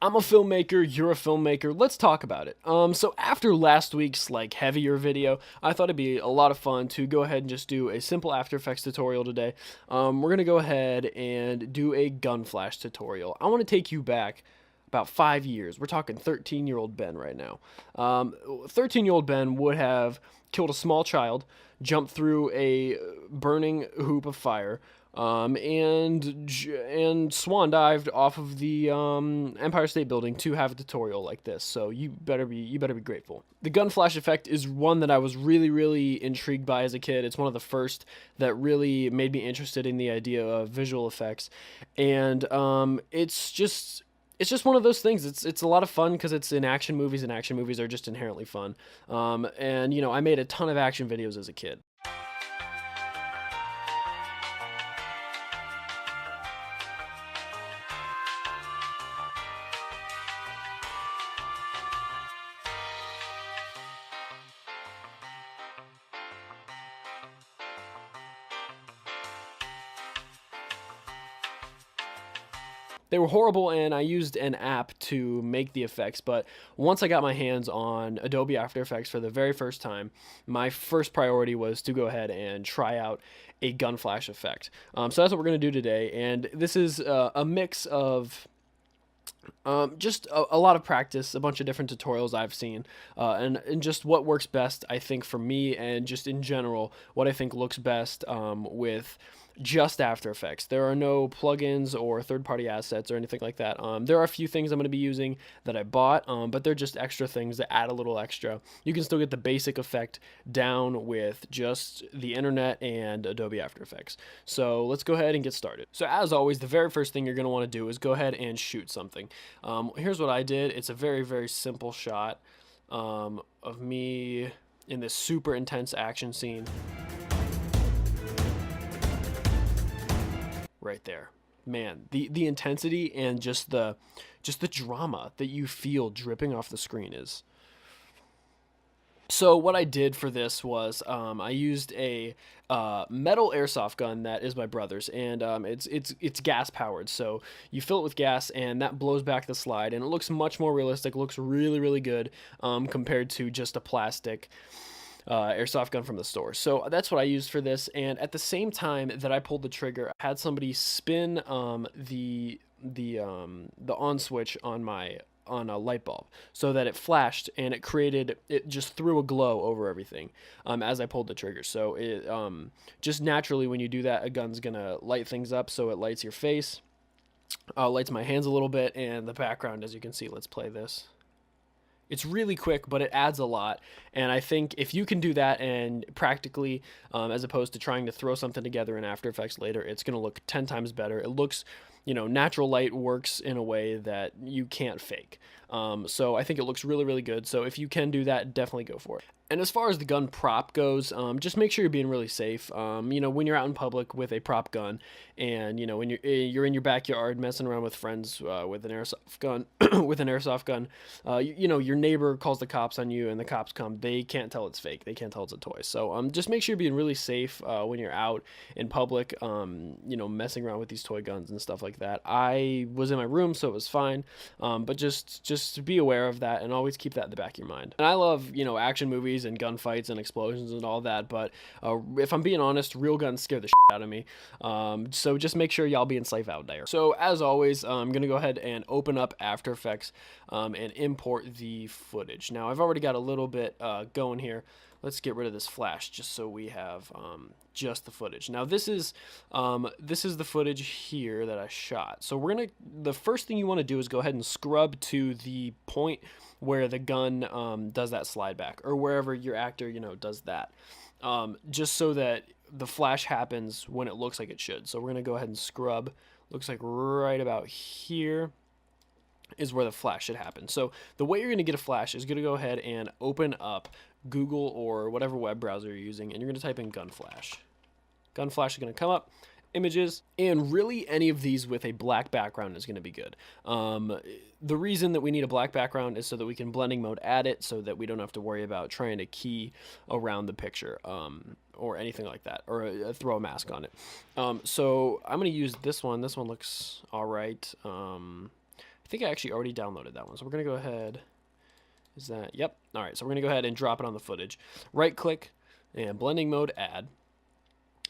I'm a filmmaker, you're a filmmaker, let's talk about it. So after last week's like heavier video, I thought it'd be a lot of fun to go ahead and just do a simple After Effects tutorial today. We're gonna go ahead and do a gun flash tutorial. I wanna take you back about 5 years. We're talking 13-year-old Ben right now. 13-year-old Ben would have killed a small child, jumped through a burning hoop of fire, and swan dived off of the Empire State Building to have a tutorial like this. So you better be grateful. The gun flash effect is one that I was really intrigued by as a kid. It's one of the first that really made me interested in the idea of visual effects, and it's just one of those things. It's a lot of fun because it's in action movies, and action movies are just inherently fun. And you know, I made a ton of action videos as a kid. They were horrible, and I used an app to make the effects, but once I got my hands on Adobe After Effects for the very first time, my first priority was to go ahead and try out a gun flash effect. So that's what we're going to do today, and this is a mix of just a lot of practice, a bunch of different tutorials I've seen, and just what works best, I think, for me, and just in general, what I think looks best with just After Effects. There are no plugins or third-party assets or anything like that. There are a few things I'm going to be using that I bought, but they're just extra things that add a little extra. You can still get the basic effect down with just the internet and Adobe After Effects. So let's go ahead and get started. So as always, the very first thing you're going to want to do is go ahead and shoot something. Here's what I did. It's a very simple shot of me in this super intense action scene. Right there, man, the intensity and just the drama that you feel dripping off the screen is. So what I did for this was I used a metal airsoft gun that is my brother's, and it's gas powered. So you fill it with gas, and that blows back the slide, and it looks much more realistic. Looks really good compared to just a plastic airsoft gun from the store. So that's what I used for this, and at the same time that I pulled the trigger, I had somebody spin the on switch on a light bulb so that it flashed, and it just threw a glow over everything as I pulled the trigger. So it just naturally, when you do that, a gun's gonna light things up. So it lights your face, lights my hands a little bit, and the background, as you can see. Let's play this. It's really quick, but it adds a lot, and I think if you can do that and practically, as opposed to trying to throw something together in After Effects later, it's going to look 10 times better. It looks, you know, natural light works in a way that you can't fake. So I think it looks really good. So if you can do that, definitely go for it. And as far as the gun prop goes, just make sure you're being really safe. You know, when you're out in public with a prop gun, and you know, when you're in your backyard messing around with friends with an airsoft gun, you know, your neighbor calls the cops on you, and the cops come. They can't tell it's fake. They can't tell it's a toy. So just make sure you're being really safe when you're out in public. You know, messing around with these toy guns and stuff like that. I was in my room, so it was fine. But just be aware of that, and always keep that in the back of your mind. And I love, you know, action movies and gunfights and explosions and all that, but if I'm being honest, real guns scare the shit out of me. So just make sure y'all being safe out there. So as always, I'm gonna go ahead and open up After Effects and import the footage. Now I've already got a little bit going here. Let's get rid of this flash just so we have just the footage. Now this is the footage here that I shot. So the first thing you want to do is go ahead and scrub to the point where the gun does that slide back, or wherever your actor, you know, does that, just so that the flash happens when it looks like it should. So we're gonna go ahead and scrub. Looks like right about here is where the flash should happen. So the way you're going to get a flash is going to go ahead and open up Google or whatever web browser you're using, and you're going to type in gun flash. Gun flash is going to come up, images, and really any of these with a black background is going to be good. The reason that we need a black background is so that we can blending mode add it, so that we don't have to worry about trying to key around the picture or anything like that, or throw a mask on it. So I'm going to use this one. This one looks all right. I think I actually already downloaded that one. So we're going to go ahead. Is that? Yep. All right. So we're going to go ahead and drop it on the footage. Right click and blending mode add.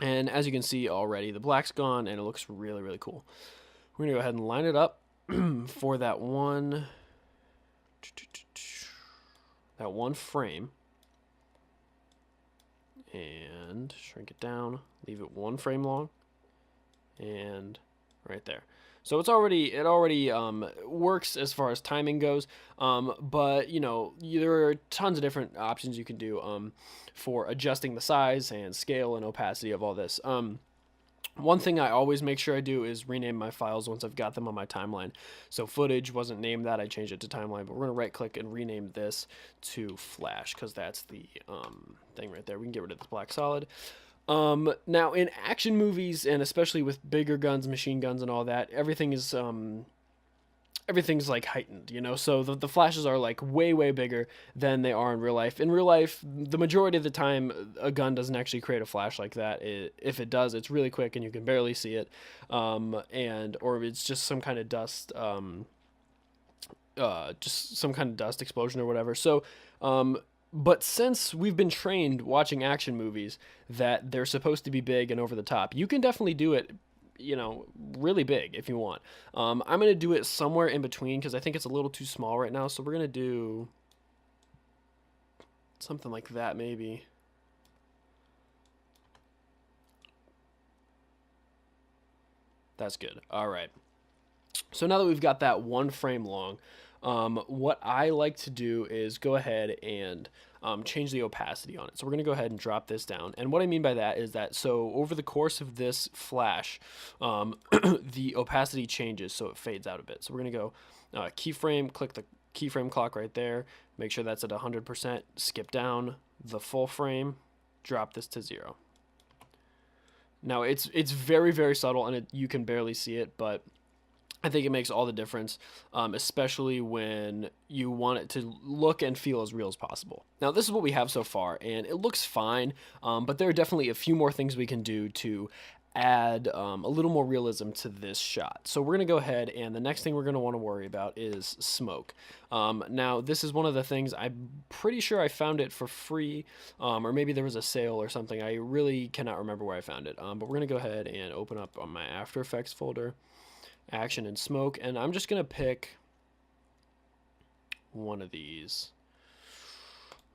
And as you can see already, the black's gone and it looks really, really cool. We're going to go ahead and line it up for that one frame. And shrink it down, leave it 1 frame long, and right there. So it already works as far as timing goes, but you know, there are tons of different options you can do for adjusting the size and scale and opacity of all this. One thing I always make sure I do is rename my files once I've got them on my timeline. So footage wasn't named that, I changed it to timeline, but we're going to right click and rename this to flash because that's the thing right there. We can get rid of this black solid. Now in action movies, and especially with bigger guns, machine guns and all that, everything's like heightened, you know, so the flashes are like way bigger than they are in real life. In real life, the majority of the time, a gun doesn't actually create a flash like that. If it does, it's really quick and you can barely see it, or it's just some kind of dust, explosion or whatever. So, but since we've been trained watching action movies that they're supposed to be big and over the top, you can definitely do it, you know, really big if you want. I'm going to do it somewhere in between because I think it's a little too small right now. So we're going to do something like that maybe. That's good. All right. So now that we've got that 1 frame long, what I like to do is go ahead and change the opacity on it. So we're going to go ahead and drop this down. And what I mean by that is that, so over the course of this flash, the opacity changes, so it fades out a bit. So we're going to go keyframe, click the keyframe clock right there, make sure that's at 100%, skip down the full frame, drop this to 0. Now it's very subtle and you can barely see it, but I think it makes all the difference, especially when you want it to look and feel as real as possible. Now, this is what we have so far, and it looks fine, but there are definitely a few more things we can do to add a little more realism to this shot. So we're going to go ahead, and the next thing we're going to want to worry about is smoke. Now, this is one of the things, I'm pretty sure I found it for free, or maybe there was a sale or something. I really cannot remember where I found it, but we're going to go ahead and open up on my After Effects folder. Action and smoke, and I'm just gonna pick one of these.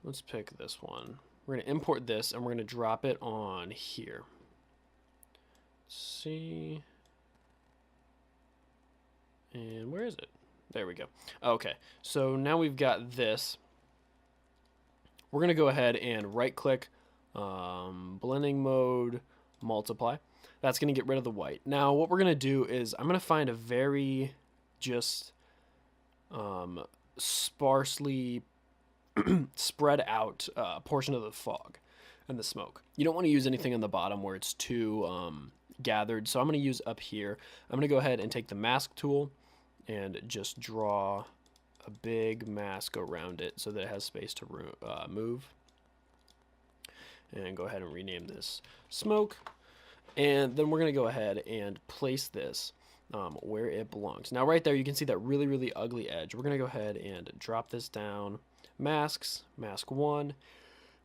Let's pick this one. We're gonna import this and we're gonna drop it on here. Let's see, and where is it? There we go. Okay, so now we've got this. We're gonna go ahead and right click, blending mode, multiply. That's going to get rid of the white. Now, what we're going to do is I'm going to find a very just sparsely spread out portion of the fog and the smoke. You don't want to use anything on the bottom where it's too gathered. So I'm going to use up here. I'm going to go ahead and take the mask tool and just draw a big mask around it so that it has space to move. And go ahead and rename this smoke. And then we're going to go ahead and place this where it belongs. Now right there you can see that really ugly edge. We're going to go ahead and drop this down. Masks, mask 1,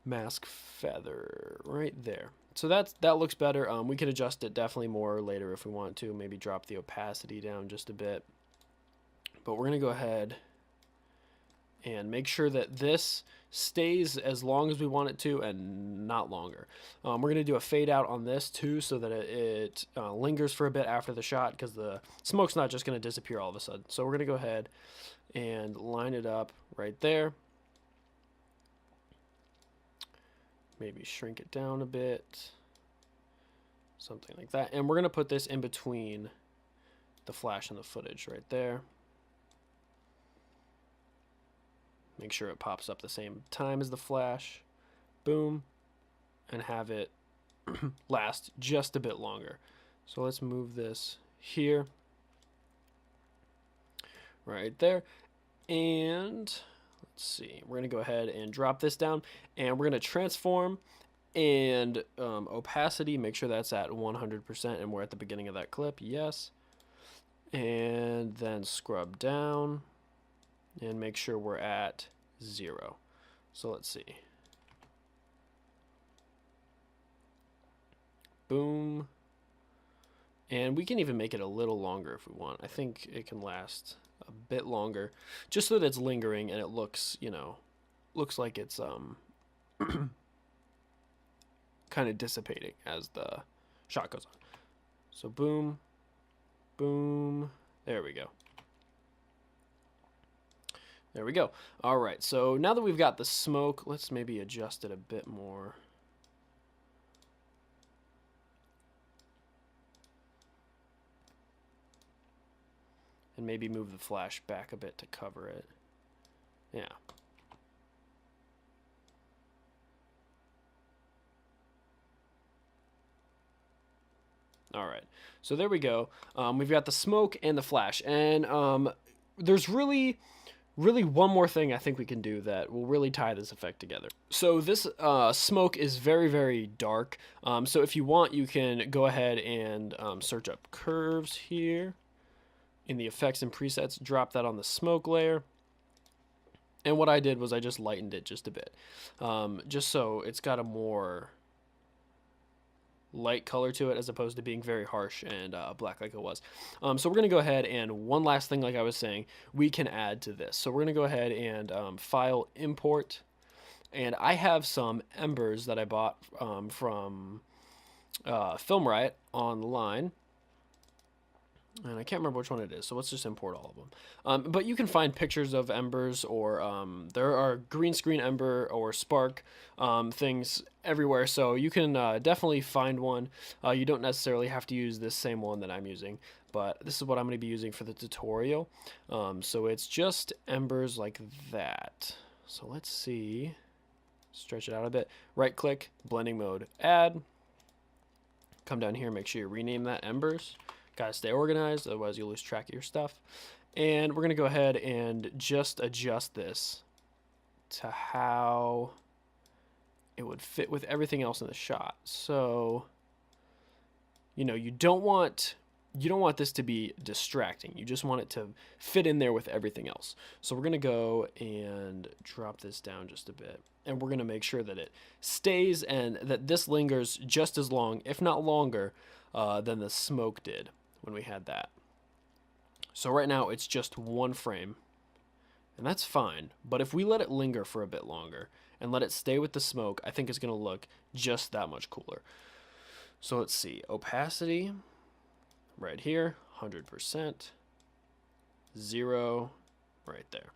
mask feather right there. So that looks better. We could adjust it definitely more later if we want to. Maybe drop the opacity down just a bit. But we're going to go ahead and make sure that this stays as long as we want it to and not longer. We're going to do a fade out on this too so that it lingers for a bit after the shot because the smoke's not just going to disappear all of a sudden. So we're going to go ahead and line it up right there. Maybe shrink it down a bit. Something like that. And we're going to put this in between the flash and the footage right there. Make sure it pops up the same time as the flash. Boom. And have it last just a bit longer. So let's move this here. Right there. And let's see. We're going to go ahead and drop this down. And we're going to transform and opacity. Make sure that's at 100%. And we're at the beginning of that clip. Yes. and then scrub down and make sure we're at 0. So let's see. Boom. And we can even make it a little longer if we want. I think it can last a bit longer, just so that it's lingering and it looks, you know, looks like it's kind of dissipating as the shot goes on. So boom, boom, there we go. There we go. All right, so now that we've got the smoke, let's maybe adjust it a bit more. And maybe move the flash back a bit to cover it. Yeah. All right, so there we go. We've got the smoke and the flash, and there's really one more thing I think we can do that will really tie this effect together. So this smoke is very, very dark. So if you want, you can go ahead and search up curves here in the effects and presets, drop that on the smoke layer. And what I did was I just lightened it just a bit, just so it's got a more light color to it as opposed to being very harsh and black like it was. So we're going to go ahead and one last thing, like I was saying, we can add to this. So we're going to go ahead and file, import, and I have some embers that I bought from Film Riot online. And I can't remember which one it is, so let's just import all of them. But you can find pictures of embers, or there are green screen ember or spark things everywhere, so you can definitely find one. You don't necessarily have to use this same one that I'm using, but this is what I'm going to be using for the tutorial. So it's just embers like that. So let's see. Stretch it out a bit. Right click, blending mode, add. Come down here, make sure you rename that embers. Gotta stay organized, otherwise you'll lose track of your stuff. And we're gonna go ahead and just adjust this to how it would fit with everything else in the shot. So, you know, you don't want this to be distracting. You just want it to fit in there with everything else. So we're gonna go and drop this down just a bit. And we're gonna make sure that it stays and that this lingers just as long, if not longer, than the smoke did when we had that. So right now it's just one frame, and that's fine. But if we let it linger for a bit longer and let it stay with the smoke, I think it's gonna look just that much cooler. So let's see, opacity, right here, 100%, 0, right there.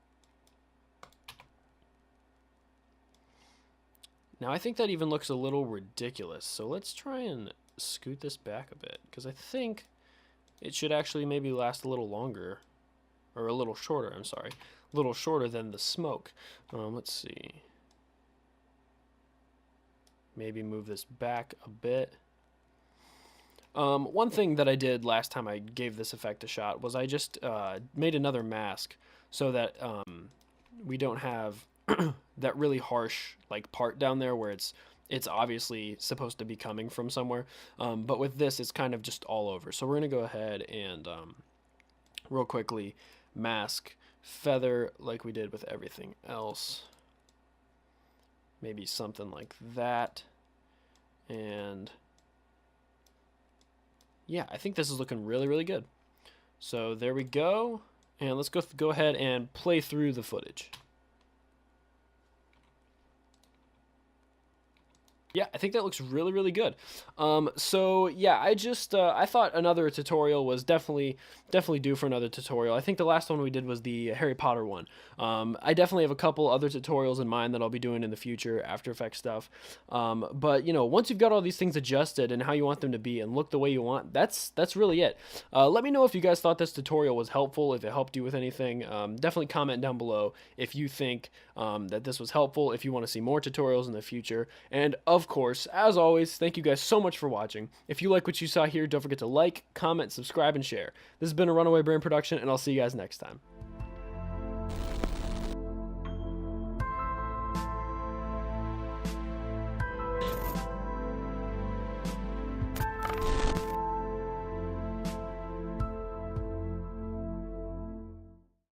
Now I think that even looks a little ridiculous, so let's try and scoot this back a bit, because I think it should actually maybe last a little longer, or a little shorter, I'm sorry, a little shorter than the smoke. Let's see. Maybe move this back a bit. One thing that I did last time I gave this effect a shot was I just made another mask so that we don't have that really harsh like part down there where it's obviously supposed to be coming from somewhere, but with this it's kind of just all over. So we're gonna go ahead and real quickly mask feather like we did with everything else, maybe something like that. And yeah, I think this is looking really, really good. So there we go, and let's go ahead and play through the footage. Yeah, I think that looks really, really good. So yeah, I thought another tutorial was definitely due for another tutorial. I think the last one we did was the Harry Potter one. I definitely have a couple other tutorials in mind that I'll be doing in the future, After Effects stuff. But you know, once you've got all these things adjusted and how you want them to be and look the way you want, that's really it. Let me know if you guys thought this tutorial was helpful, if it helped you with anything. Definitely comment down below if you think that this was helpful, if you want to see more tutorials in the future, and of course, as always, thank you guys so much for watching. If you like what you saw here, don't forget to like, comment, subscribe, and share. This has been a Runaway Brain production, and I'll see you guys next time.